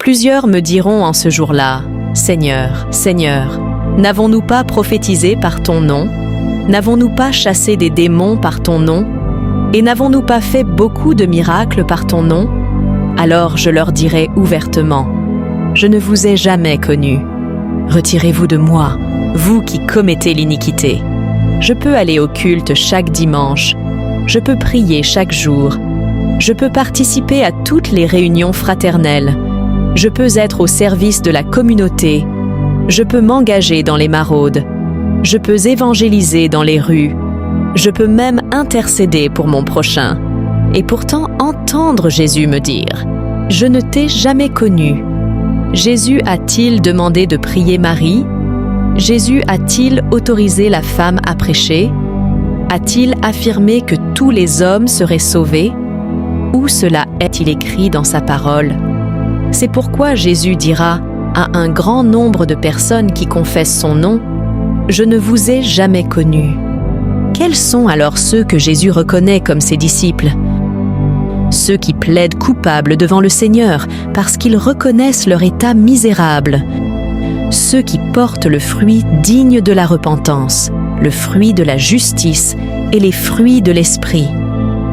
Plusieurs me diront en ce jour-là, « Seigneur, Seigneur, n'avons-nous pas prophétisé par ton nom? N'avons-nous pas chassé des démons par ton nom? Et n'avons-nous pas fait beaucoup de miracles par ton nom? » Alors je leur dirai ouvertement, « Je ne vous ai jamais connu. Retirez-vous de moi, vous qui commettez l'iniquité. Je peux aller au culte chaque dimanche, je peux prier chaque jour, je peux participer à toutes les réunions fraternelles, je peux être au service de la communauté, je peux m'engager dans les maraudes, je peux évangéliser dans les rues, je peux même intercéder pour mon prochain. Et pourtant entendre Jésus me dire « Je ne t'ai jamais connu ». Jésus a-t-il demandé de prier Marie? Jésus a-t-il autorisé la femme à prêcher? A-t-il affirmé que tous les hommes seraient sauvés? Où cela est-il écrit dans sa parole? C'est pourquoi Jésus dira à un grand nombre de personnes qui confessent son nom « Je ne vous ai jamais connu ». Quels sont alors ceux que Jésus reconnaît comme ses disciples? Ceux qui plaident coupables devant le Seigneur parce qu'ils reconnaissent leur état misérable. Ceux qui portent le fruit digne de la repentance, le fruit de la justice et les fruits de l'esprit.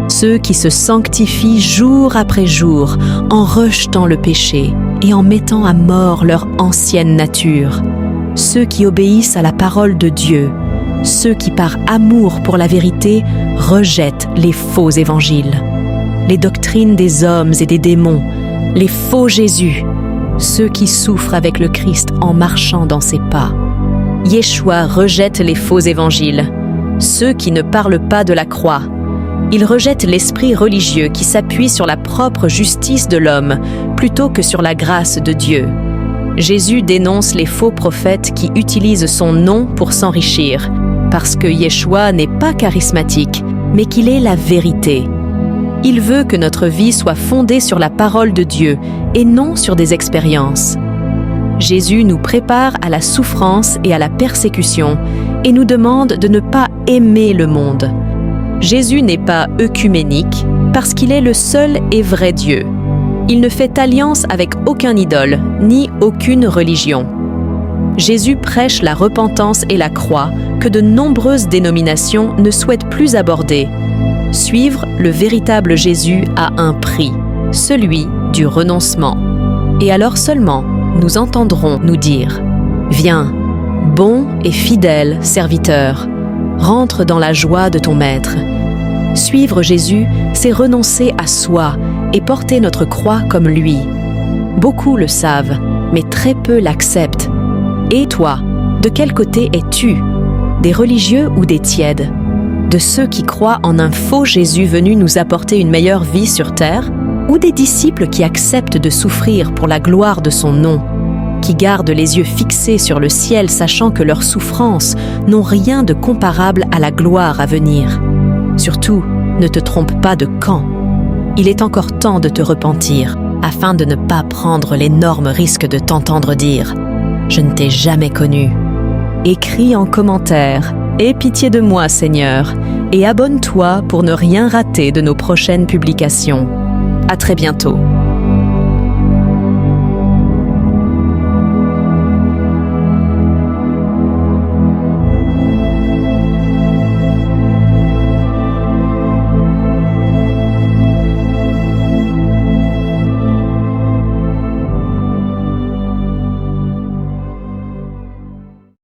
Ceux qui se sanctifient jour après jour en rejetant le péché et en mettant à mort leur ancienne nature. Ceux qui obéissent à la parole de Dieu. Ceux qui par amour pour la vérité rejettent les faux évangiles. Les doctrines des hommes et des démons, les faux Jésus, ceux qui souffrent avec le Christ en marchant dans ses pas. Yeshua rejette les faux évangiles, ceux qui ne parlent pas de la croix. Il rejette l'esprit religieux qui s'appuie sur la propre justice de l'homme plutôt que sur la grâce de Dieu. Jésus dénonce les faux prophètes qui utilisent son nom pour s'enrichir, parce que Yeshua n'est pas charismatique, mais qu'il est la vérité. Il veut que notre vie soit fondée sur la parole de Dieu et non sur des expériences. Jésus nous prépare à la souffrance et à la persécution et nous demande de ne pas aimer le monde. Jésus n'est pas œcuménique parce qu'il est le seul et vrai Dieu. Il ne fait alliance avec aucun idole ni aucune religion. Jésus prêche la repentance et la croix que de nombreuses dénominations ne souhaitent plus aborder. Suivre le véritable Jésus a un prix, celui du renoncement. Et alors seulement, nous entendrons nous dire « Viens, bon et fidèle serviteur, rentre dans la joie de ton Maître. » Suivre Jésus, c'est renoncer à soi et porter notre croix comme lui. Beaucoup le savent, mais très peu l'acceptent. Et toi, de quel côté es-tu? Des religieux ou des tièdes? De ceux qui croient en un faux Jésus venu nous apporter une meilleure vie sur terre, ou des disciples qui acceptent de souffrir pour la gloire de son nom, qui gardent les yeux fixés sur le ciel sachant que leurs souffrances n'ont rien de comparable à la gloire à venir. Surtout, ne te trompe pas de camp. Il est encore temps de te repentir, afin de ne pas prendre l'énorme risque de t'entendre dire « Je ne t'ai jamais connu ». Écris en commentaire « Aie pitié de moi, Seigneur » et abonne-toi pour ne rien rater de nos prochaines publications. À très bientôt.